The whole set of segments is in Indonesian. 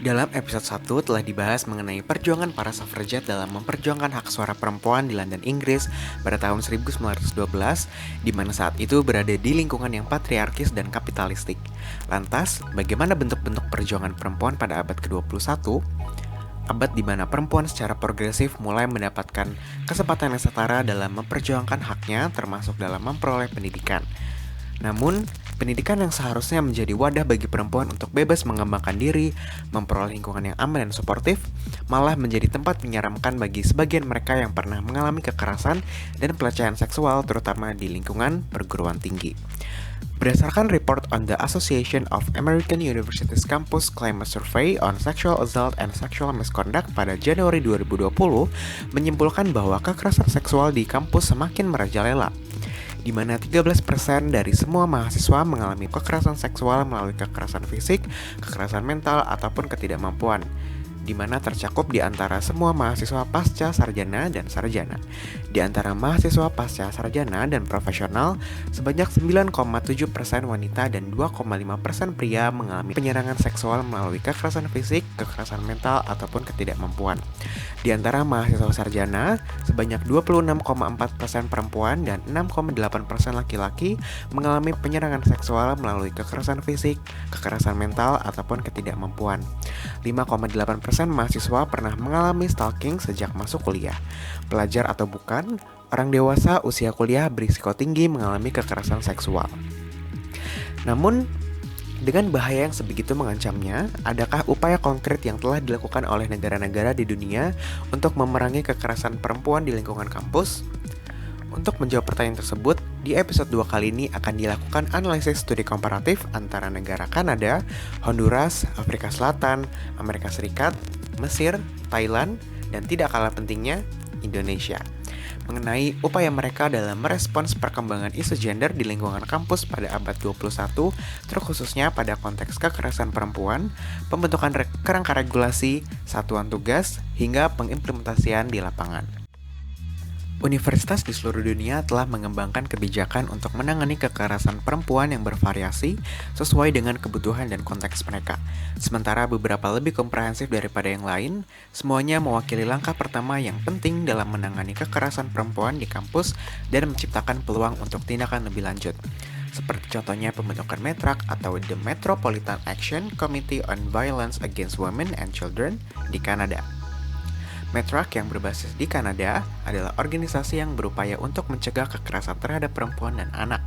Dalam episode 1 telah dibahas mengenai perjuangan para suffragette dalam memperjuangkan hak suara perempuan di London, Inggris pada tahun 1912, di mana saat itu berada di lingkungan yang patriarkis dan kapitalistik. Lantas, bagaimana bentuk-bentuk perjuangan perempuan pada abad ke-21? Abad di mana perempuan secara progresif mulai mendapatkan kesempatan yang setara dalam memperjuangkan haknya, termasuk dalam memperoleh pendidikan. Namun, pendidikan yang seharusnya menjadi wadah bagi perempuan untuk bebas mengembangkan diri, memperoleh lingkungan yang aman dan suportif, malah menjadi tempat menyeramkan bagi sebagian mereka yang pernah mengalami kekerasan dan pelecehan seksual, terutama di lingkungan perguruan tinggi. Berdasarkan report on the Association of American Universities Campus Climate Survey on Sexual Assault and Sexual Misconduct pada Januari 2020, menyimpulkan bahwa kekerasan seksual di kampus semakin merajalela, di mana 13% dari semua mahasiswa mengalami kekerasan seksual melalui kekerasan fisik, kekerasan mental, ataupun ketidakmampuan, di mana tercakup di antara semua mahasiswa pasca sarjana dan sarjana. Di antara mahasiswa pasca sarjana dan profesional, sebanyak 9,7% wanita dan 2,5% pria mengalami penyerangan seksual melalui kekerasan fisik, kekerasan mental, ataupun ketidakmampuan. Di antara mahasiswa sarjana, sebanyak 26,4% perempuan dan 6,8% laki-laki mengalami penyerangan seksual melalui kekerasan fisik, kekerasan mental, ataupun ketidakmampuan. 5,8% mahasiswa pernah mengalami stalking sejak masuk kuliah. Pelajar atau bukan, orang dewasa usia kuliah berisiko tinggi mengalami kekerasan seksual. Namun, dengan bahaya yang sebegitu mengancamnya, adakah upaya konkret yang telah dilakukan oleh negara-negara di dunia untuk memerangi kekerasan perempuan di lingkungan kampus? Untuk menjawab pertanyaan tersebut, di episode 2 kali ini akan dilakukan analisis studi komparatif antara negara Kanada, Honduras, Afrika Selatan, Amerika Serikat, Mesir, Thailand, dan tidak kalah pentingnya, Indonesia, mengenai upaya mereka dalam merespons perkembangan isu gender di lingkungan kampus pada abad 21, terkhususnya pada konteks kekerasan perempuan, pembentukan kerangka regulasi, satuan tugas, hingga pengimplementasian di lapangan. Universitas di seluruh dunia telah mengembangkan kebijakan untuk menangani kekerasan perempuan yang bervariasi sesuai dengan kebutuhan dan konteks mereka. Sementara beberapa lebih komprehensif daripada yang lain, semuanya mewakili langkah pertama yang penting dalam menangani kekerasan perempuan di kampus dan menciptakan peluang untuk tindakan lebih lanjut. Seperti contohnya pembentukan METRAC atau The Metropolitan Action Committee on Violence Against Women and Children di Kanada. METRAC yang berbasis di Kanada adalah organisasi yang berupaya untuk mencegah kekerasan terhadap perempuan dan anak.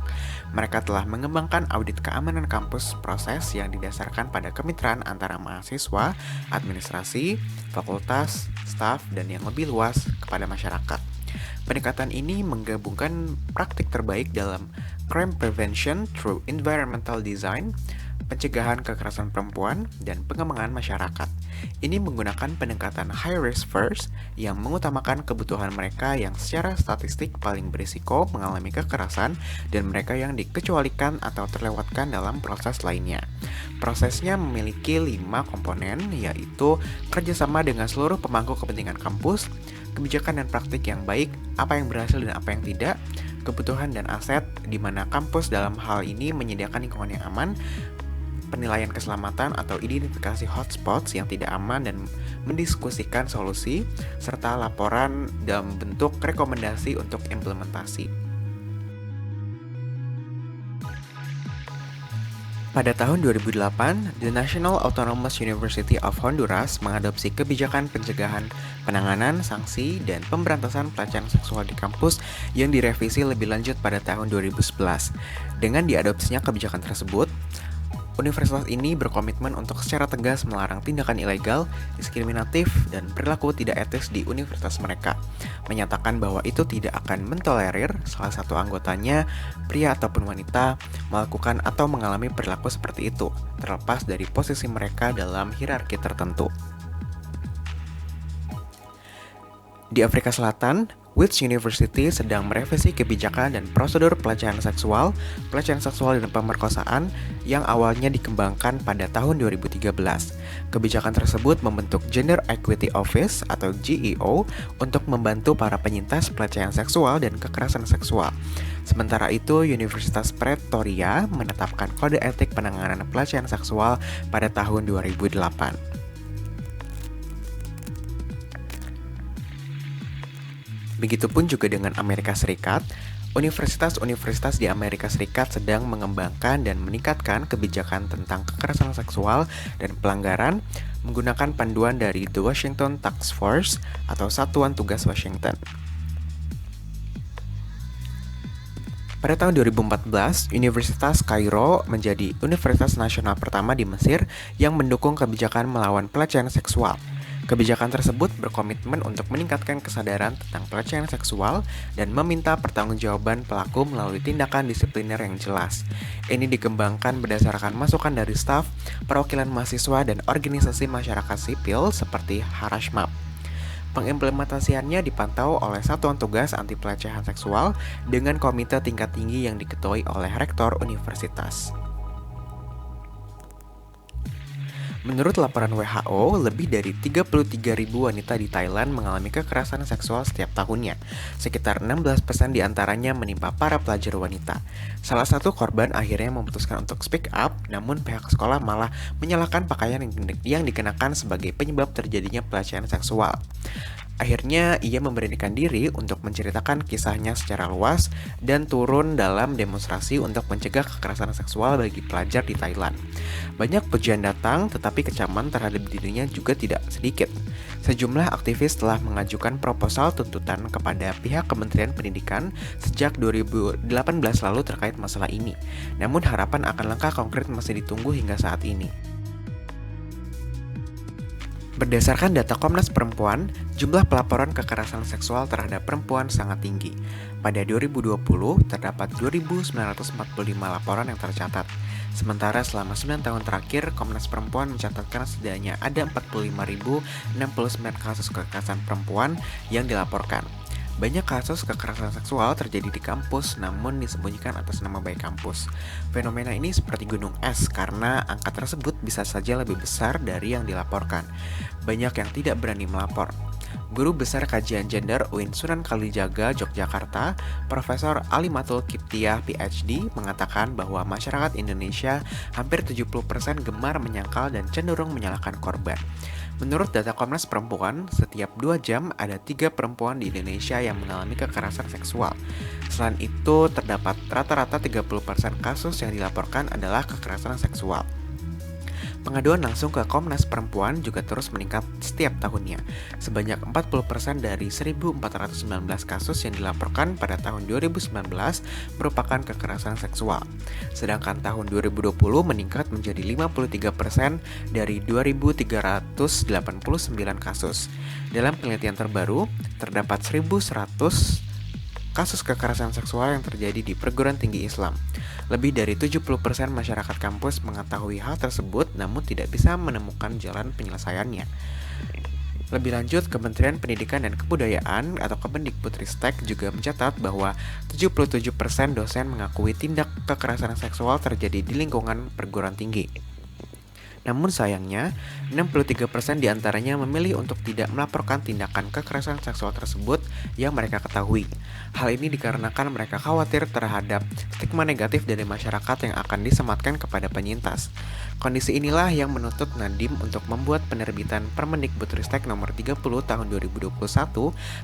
Mereka telah mengembangkan audit keamanan kampus, proses yang didasarkan pada kemitraan antara mahasiswa, administrasi, fakultas, staf, dan yang lebih luas kepada masyarakat. Pendekatan ini menggabungkan praktik terbaik dalam crime prevention through environmental design, pencegahan kekerasan perempuan, dan pengembangan masyarakat. Ini menggunakan pendekatan high risk first yang mengutamakan kebutuhan mereka yang secara statistik paling berisiko mengalami kekerasan dan mereka yang dikecualikan atau terlewatkan dalam proses lainnya. Prosesnya memiliki 5 komponen, yaitu kerjasama dengan seluruh pemangku kepentingan kampus, kebijakan dan praktik yang baik, apa yang berhasil dan apa yang tidak, kebutuhan dan aset, di mana kampus dalam hal ini menyediakan lingkungan yang aman, penilaian keselamatan atau identifikasi hotspots yang tidak aman dan mendiskusikan solusi, serta laporan dalam bentuk rekomendasi untuk implementasi. Pada tahun 2008, The National Autonomous University of Honduras mengadopsi kebijakan pencegahan, penanganan, sanksi, dan pemberantasan pelecehan seksual di kampus yang direvisi lebih lanjut pada tahun 2011. Dengan diadopsinya kebijakan tersebut, universitas ini berkomitmen untuk secara tegas melarang tindakan ilegal, diskriminatif, dan perilaku tidak etis di universitas mereka, menyatakan bahwa itu tidak akan mentolerir salah satu anggotanya, pria ataupun wanita, melakukan atau mengalami perilaku seperti itu, terlepas dari posisi mereka dalam hierarki tertentu. Di Afrika Selatan, Wits University sedang merevisi kebijakan dan prosedur pelecehan seksual dan pemerkosaan yang awalnya dikembangkan pada tahun 2013. Kebijakan tersebut membentuk Gender Equity Office atau GEO untuk membantu para penyintas pelecehan seksual dan kekerasan seksual. Sementara itu, Universitas Pretoria menetapkan kode etik penanganan pelecehan seksual pada tahun 2008. Begitupun juga dengan Amerika Serikat. Universitas-universitas di Amerika Serikat sedang mengembangkan dan meningkatkan kebijakan tentang kekerasan seksual dan pelanggaran menggunakan panduan dari The Washington Task Force atau Satuan Tugas Washington. Pada tahun 2014, Universitas Kairo menjadi universitas nasional pertama di Mesir yang mendukung kebijakan melawan pelecehan seksual. Kebijakan tersebut berkomitmen untuk meningkatkan kesadaran tentang pelecehan seksual dan meminta pertanggungjawaban pelaku melalui tindakan disipliner yang jelas. Ini dikembangkan berdasarkan masukan dari staf, perwakilan mahasiswa, dan organisasi masyarakat sipil seperti Harashmap. Pengimplementasiannya dipantau oleh Satuan Tugas Anti Pelecehan Seksual dengan komite tingkat tinggi yang diketuai oleh rektor universitas. Menurut laporan WHO, lebih dari 33.000 wanita di Thailand mengalami kekerasan seksual setiap tahunnya. Sekitar 16% diantaranya menimpa para pelajar wanita. Salah satu korban akhirnya memutuskan untuk speak up, namun pihak sekolah malah menyalahkan pakaian yang dikenakan sebagai penyebab terjadinya pelecehan seksual. Akhirnya, ia memberanikan diri untuk menceritakan kisahnya secara luas dan turun dalam demonstrasi untuk mencegah kekerasan seksual bagi pelajar di Thailand. Banyak pujian datang, tetapi kecaman terhadap dirinya juga tidak sedikit. Sejumlah aktivis telah mengajukan proposal tuntutan kepada pihak Kementerian Pendidikan sejak 2018 lalu terkait masalah ini. Namun harapan akan langkah konkret masih ditunggu hingga saat ini. Berdasarkan data Komnas Perempuan, jumlah pelaporan kekerasan seksual terhadap perempuan sangat tinggi. Pada 2020, terdapat 2.945 laporan yang tercatat. Sementara selama 9 tahun terakhir, Komnas Perempuan mencatatkan setidaknya ada 45.069 kasus kekerasan perempuan yang dilaporkan. Banyak kasus kekerasan seksual terjadi di kampus namun disembunyikan atas nama baik kampus. Fenomena ini seperti gunung es karena angka tersebut bisa saja lebih besar dari yang dilaporkan. Banyak yang tidak berani melapor. Guru Besar Kajian Gender UIN Sunan Kalijaga, Yogyakarta, Profesor Alimatul Kiptiah PhD mengatakan bahwa masyarakat Indonesia hampir 70% gemar menyangkal dan cenderung menyalahkan korban. Menurut data Komnas Perempuan, setiap 2 jam ada 3 perempuan di Indonesia yang mengalami kekerasan seksual. Selain itu, terdapat rata-rata 30% kasus yang dilaporkan adalah kekerasan seksual. Pengaduan langsung ke Komnas Perempuan juga terus meningkat setiap tahunnya. Sebanyak 40% dari 1.419 kasus yang dilaporkan pada tahun 2019 merupakan kekerasan seksual. Sedangkan tahun 2020 meningkat menjadi 53% dari 2.389 kasus. Dalam penelitian terbaru, terdapat 1.100 kasus kekerasan seksual yang terjadi di perguruan tinggi Islam. Lebih dari 70% masyarakat kampus mengetahui hal tersebut namun tidak bisa menemukan jalan penyelesaiannya. Lebih lanjut, Kementerian Pendidikan dan Kebudayaan atau Kemendikbudristek juga mencatat bahwa 77% dosen mengakui tindak kekerasan seksual terjadi di lingkungan perguruan tinggi. Namun sayangnya, 63% diantaranya memilih untuk tidak melaporkan tindakan kekerasan seksual tersebut yang mereka ketahui. Hal ini dikarenakan mereka khawatir terhadap stigma negatif dari masyarakat yang akan disematkan kepada penyintas. Kondisi inilah yang menuntut Nadiem untuk membuat penerbitan Permendikbudristek nomor 30 tahun 2021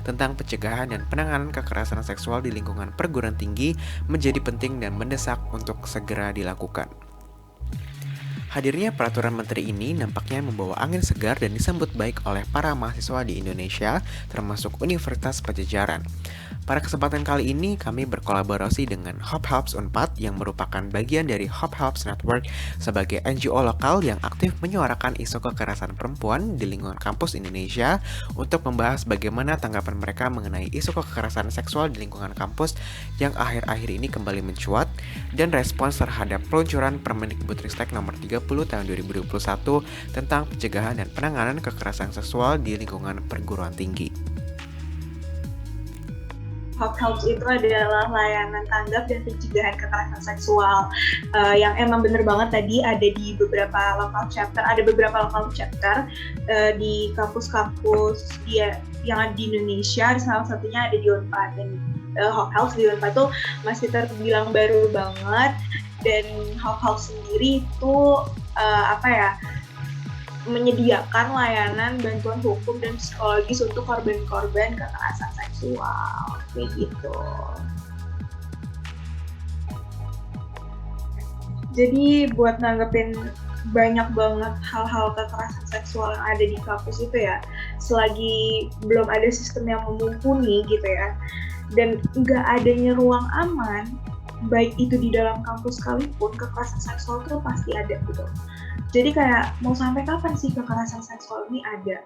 tentang pencegahan dan penanganan kekerasan seksual di lingkungan perguruan tinggi menjadi penting dan mendesak untuk segera dilakukan. Hadirnya peraturan menteri ini nampaknya membawa angin segar dan disambut baik oleh para mahasiswa di Indonesia, termasuk Universitas Pajajaran. Pada kesempatan kali ini, kami berkolaborasi dengan Hope Helps Unpad yang merupakan bagian dari Hope Helps Network sebagai NGO lokal yang aktif menyuarakan isu kekerasan perempuan di lingkungan kampus Indonesia untuk membahas bagaimana tanggapan mereka mengenai isu kekerasan seksual di lingkungan kampus yang akhir-akhir ini kembali mencuat dan respons terhadap peluncuran Permendikbudristek nomor 30 tahun 2021 tentang pencegahan dan penanganan kekerasan seksual di lingkungan perguruan tinggi. Hope Helps itu adalah layanan tanggap dan pencegahan kekerasan seksual yang emang bener banget tadi ada di beberapa local chapter, di kampus-kampus yang ada di Indonesia, salah satunya ada di Unpad, dan Hope Helps di Unpad tuh masih terbilang baru banget, dan Hope Helps sendiri itu menyediakan layanan bantuan hukum dan psikologis untuk korban-korban kekerasan seksual kayak gitu. Jadi buat nanggepin banyak banget hal-hal kekerasan seksual yang ada di kampus itu ya, selagi belum ada sistem yang mumpuni gitu ya, dan nggak adanya ruang aman, baik itu di dalam kampus sekalipun, kekerasan seksual itu pasti ada gitu. Jadi kayak mau sampai kapan sih kekerasan seksual ini ada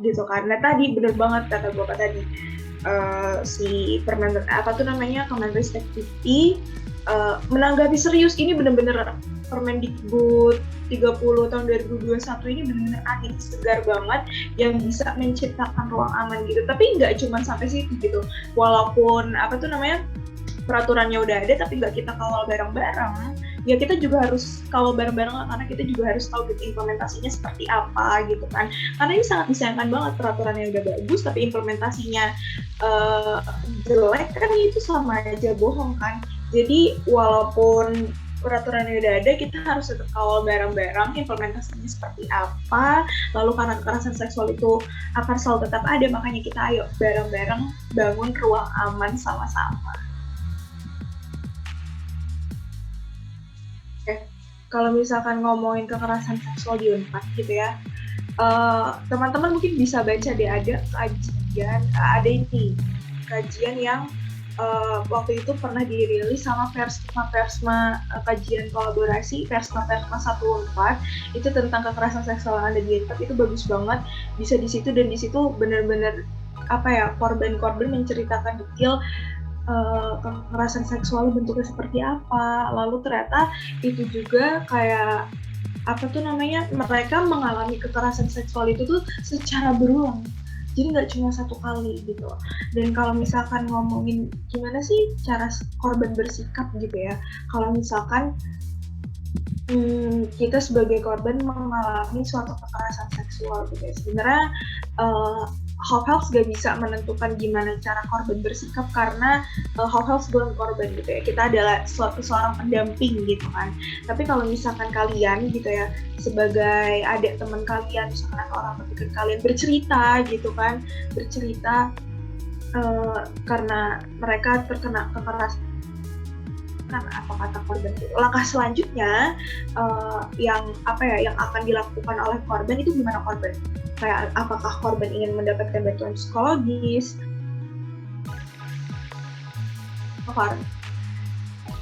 gitu kan. Nah tadi bener banget kata Bapak tadi, si Kemendikbud menanggapi serius ini bener-bener Permendikbud 30 tahun 2021 ini benar-benar angin segar banget yang bisa menciptakan ruang aman gitu. Tapi nggak cuma sampai situ gitu. Walaupun peraturannya udah ada tapi nggak kita kawal bareng-bareng, ya kita juga harus kawal bareng-bareng lah, karena kita juga harus tahu gitu implementasinya seperti apa gitu kan. Karena ini sangat disayangkan banget peraturannya udah bagus tapi implementasinya jelek kan, itu sama aja bohong kan. Jadi walaupun peraturannya udah ada, kita harus tetap kawal bareng-bareng implementasinya seperti apa. Lalu karena kekerasan seksual itu akan selalu tetap ada, makanya kita ayo bareng-bareng bangun ruang aman sama-sama. Kalau misalkan ngomongin kekerasan seksual di Unpad gitu ya, teman-teman mungkin bisa baca deh, ada kajian yang waktu itu pernah dirilis sama Persma kajian kolaborasi Persma 1 Unpad, itu tentang kekerasan seksual yang ada di Unpad. Itu bagus banget, bisa di situ, dan di situ benar-benar korban-korban menceritakan detail kekerasan seksual bentuknya seperti apa. Lalu ternyata itu juga kayak mereka mengalami kekerasan seksual itu tuh secara berulang, jadi nggak cuma satu kali gitu. Dan kalau misalkan ngomongin gimana sih cara korban bersikap gitu ya, kalau misalkan kita sebagai korban mengalami suatu kekerasan seksual gitu ya, sebenarnya House gak bisa menentukan gimana cara korban bersikap, karena House bukan korban gitu ya, kita adalah seorang pendamping gitu kan. Tapi kalau misalkan kalian gitu ya, sebagai adik teman kalian, misalkan orang terdekat kalian bercerita gitu kan, karena mereka terkena kekerasan, apa kata korban itu, langkah selanjutnya yang akan dilakukan oleh korban itu gimana korban? Kayak apakah korban ingin mendapatkan bantuan psikologis?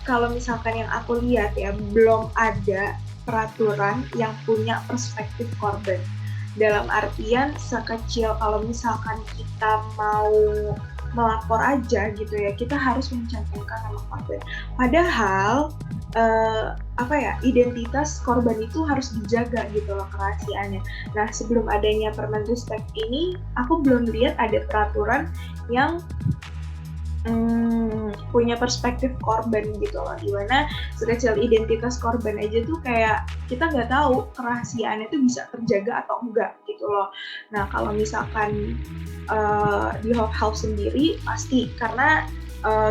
Kalau misalkan yang aku lihat ya, belum ada peraturan yang punya perspektif korban. Dalam artian sekecil kalau misalkan kita mau melapor aja gitu ya, kita harus mencantumkan nama korban. Padahal identitas korban itu harus dijaga gitu loh, kerahasiaannya. Nah, sebelum adanya Permenristek ini, aku belum lihat ada peraturan yang punya perspektif korban gitu loh, dimana sekecil identitas korban aja tuh kayak kita nggak tahu kerahasiaannya tuh bisa terjaga atau enggak gitu loh. Nah, kalau misalkan di House sendiri pasti, karena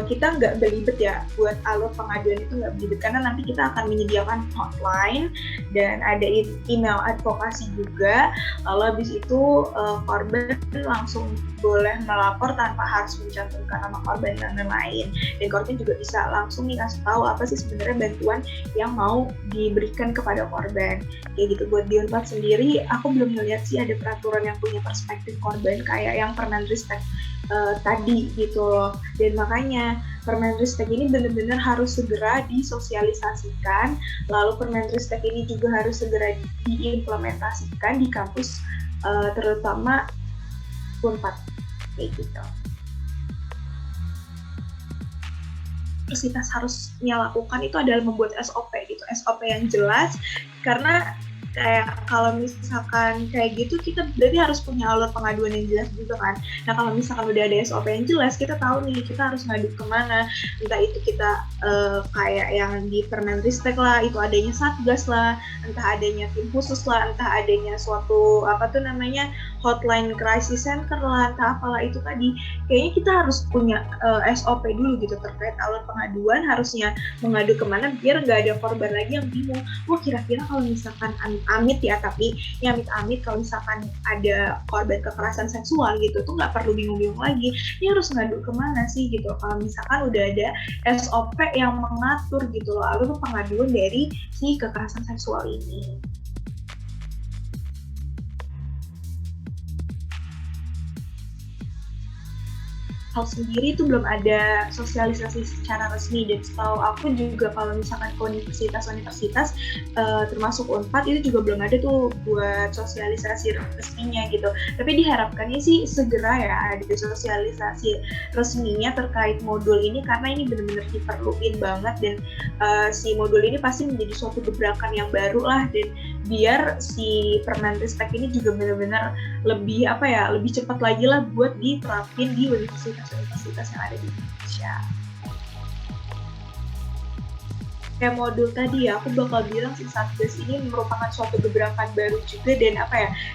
kita nggak belibet ya buat alur pengaduan itu, nggak belibet karena nanti kita akan menyediakan hotline dan ada email advokasi juga. Lalu habis itu korban langsung boleh melapor tanpa harus mencantumkan nama korban dan lain-lain, dan korban juga bisa langsung dikasih tahu apa sih sebenarnya bantuan yang mau diberikan kepada korban kayak gitu. Buat di Unpad sendiri aku belum melihat sih ada peraturan yang punya perspektif korban kayak yang Permenristek tadi gitu loh. Dan makanya Permenristek ini benar-benar harus segera disosialisasikan, lalu Permenristek ini juga harus segera diimplementasikan di kampus, terutama Unpad kayak gitu. Universitas harusnya lakukan itu adalah membuat SOP gitu, SOP yang jelas, karena kayak kalau misalkan kayak gitu kita berarti harus punya alur pengaduan yang jelas juga kan. Nah, kalau misalkan udah ada SOP yang jelas, kita tahu nih kita harus ngadu kemana, entah itu kita kayak yang di Permenristek lah, itu adanya satgas lah, entah adanya tim khusus lah, entah adanya suatu hotline crisis center lah, entah apalah itu tadi. Kayaknya kita harus punya SOP dulu gitu terkait alur pengaduan, harusnya mengadu kemana biar nggak ada korban lagi yang bingung. Wah kira-kira kalau misalkan amit-amit ya, tapi ya amit-amit kalau misalkan ada korban kekerasan seksual gitu tuh nggak perlu bingung-bingung lagi. Ini harus ngadu kemana sih gitu. Kalau misalkan udah ada SOP yang mengatur gitu loh alur pengaduan dari si kekerasan seksual ini. Hal sendiri itu belum ada sosialisasi secara resmi, dan setahu aku juga kalau misalkan ke universitas-universitas termasuk Unpad itu juga belum ada tuh buat sosialisasi resminya gitu. Tapi diharapkannya sih segera ya ada sosialisasi resminya terkait modul ini, karena ini benar-benar diperluin banget, dan si modul ini pasti menjadi suatu gebrakan yang baru lah, dan biar si Permenristek ini juga benar-benar lebih lebih cepat lagi lah buat diterapin di universitas yang ada di Indonesia. Kayak modul tadi ya, aku bakal bilang si Satgas ini merupakan suatu gebrakan baru juga, dan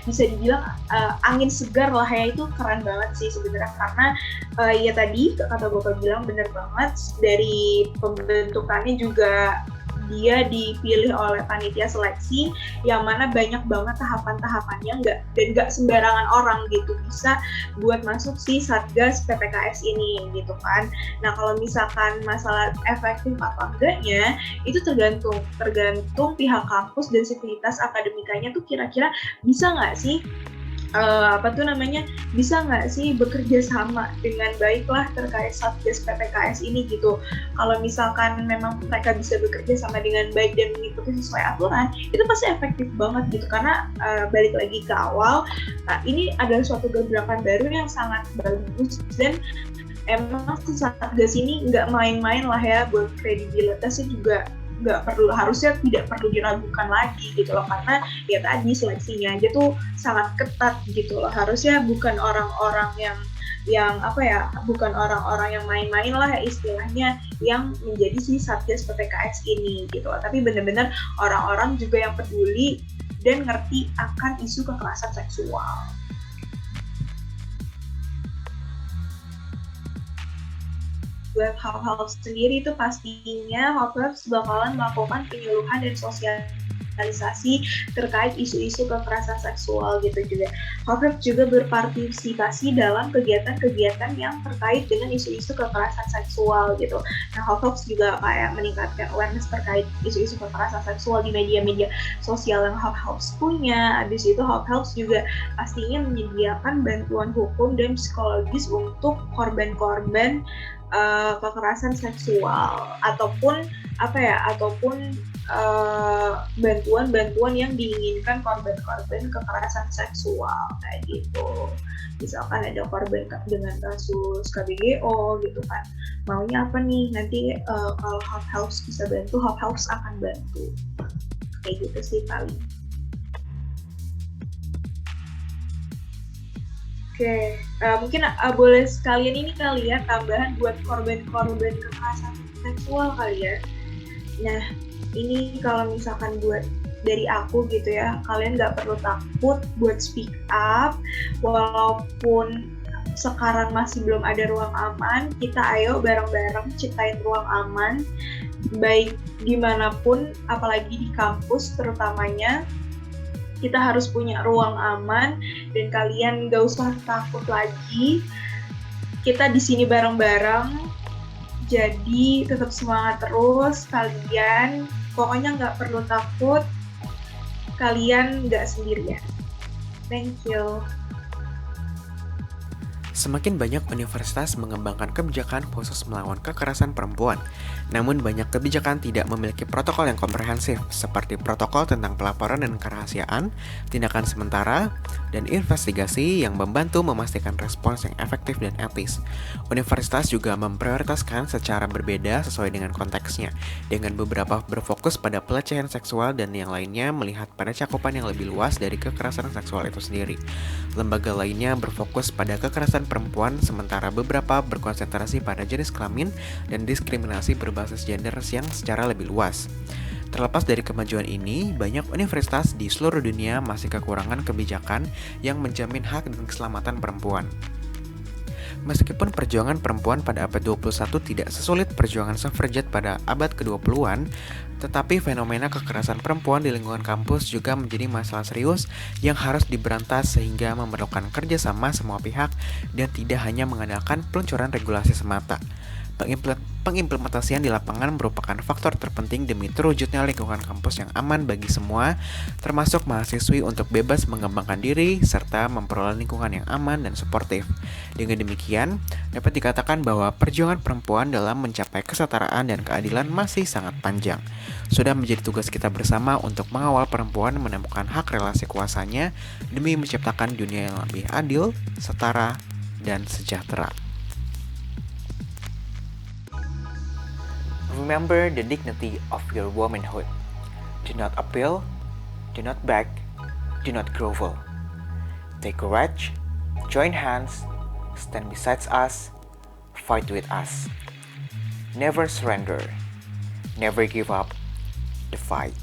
bisa dibilang angin segar lah ya, itu keren banget sih sebenarnya, karena ya tadi kata Bapak bilang bener banget, dari pembentukannya juga dia dipilih oleh panitia seleksi yang mana banyak banget tahapan-tahapannya, nggak sembarangan orang gitu bisa buat masuk si Satgas PPKS ini gitu kan. Nah kalau misalkan masalah efektif apa enggaknya itu tergantung pihak kampus dan sivitas akademikanya tuh kira-kira bisa nggak sih bisa nggak sih bekerja sama dengan baiklah terkait Satgas PPKS ini gitu. Kalau misalkan memang mereka bisa bekerja sama dengan baik dan mengikuti sesuai aturan, itu pasti efektif banget gitu, karena balik lagi ke awal, ini adalah suatu gebrakan baru yang sangat bagus, dan emang Satgas ini nggak main-main lah ya, buat kredibilitasnya juga harusnya tidak perlu diragukan lagi gitu loh, karena ya tadi seleksinya aja tuh sangat ketat gitu loh. Harusnya bukan orang-orang bukan orang-orang yang main-main lah istilahnya yang menjadi si Satgas PPKS ini gitu loh, tapi benar-benar orang-orang juga yang peduli dan ngerti akan isu kekerasan seksual. Buat hal-hal sendiri itu pastinya Hopelabs bakalan melakukan penyuluhan dan sosialisasi terkait isu-isu kekerasan seksual gitu juga. Hopelabs juga berpartisipasi dalam kegiatan-kegiatan yang terkait dengan isu-isu kekerasan seksual gitu. Nah, Hopelabs juga meningkatkan awareness terkait isu-isu kekerasan seksual di media-media sosial yang Hopelabs punya. Habis itu Hopelabs juga pastinya menyediakan bantuan hukum dan psikologis untuk korban-korban kekerasan seksual, ataupun bantuan-bantuan yang diinginkan korban-korban kekerasan seksual kayak gitu. Misalkan ada korban dengan kasus KBGO gitu kan, maunya apa nih, nanti kalau Hopelabs bisa bantu, Hopelabs akan bantu kayak gitu sih paling. Oke, mungkin boleh sekalian ini kali ya tambahan buat korban-korban kekerasan seksual kali ya. Nah, ini kalau misalkan buat dari aku gitu ya, kalian nggak perlu takut buat speak up, walaupun sekarang masih belum ada ruang aman, kita ayo bareng-bareng ciptain ruang aman, baik dimanapun, apalagi di kampus terutamanya. Kita harus punya ruang aman, dan kalian gak usah takut lagi. Kita di sini bareng-bareng, jadi tetap semangat terus kalian. Pokoknya gak perlu takut, kalian gak sendirian. Thank you. Semakin banyak universitas mengembangkan kebijakan khusus melawan kekerasan perempuan, namun banyak kebijakan tidak memiliki protokol yang komprehensif, seperti protokol tentang pelaporan dan kerahasiaan, tindakan sementara, dan investigasi yang membantu memastikan respons yang efektif dan etis. Universitas juga memprioritaskan secara berbeda sesuai dengan konteksnya, dengan beberapa berfokus pada pelecehan seksual dan yang lainnya melihat pada cakupan yang lebih luas dari kekerasan seksual itu sendiri. Lembaga lainnya berfokus pada kekerasan perempuan, sementara beberapa berkonsentrasi pada jenis kelamin dan diskriminasi berbasis gender yang secara lebih luas. Terlepas dari kemajuan ini, banyak universitas di seluruh dunia masih kekurangan kebijakan yang menjamin hak dan keselamatan perempuan. Meskipun perjuangan perempuan pada abad 21 tidak sesulit perjuangan suffragette pada abad ke-20-an, tetapi fenomena kekerasan perempuan di lingkungan kampus juga menjadi masalah serius yang harus diberantas sehingga memerlukan kerjasama semua pihak dan tidak hanya mengandalkan peluncuran regulasi semata. Pengimplementasian di lapangan merupakan faktor terpenting demi terwujudnya lingkungan kampus yang aman bagi semua, termasuk mahasiswi untuk bebas mengembangkan diri serta memperoleh lingkungan yang aman dan suportif. Dengan demikian, dapat dikatakan bahwa perjuangan perempuan dalam mencapai kesetaraan dan keadilan masih sangat panjang. Sudah menjadi tugas kita bersama untuk mengawal perempuan menemukan hak relasi kuasanya demi menciptakan dunia yang lebih adil, setara, dan sejahtera. Remember the dignity of your womanhood. Do not appeal, do not beg, do not grovel. Take courage, join hands, stand beside us, fight with us. Never surrender, never give up the fight.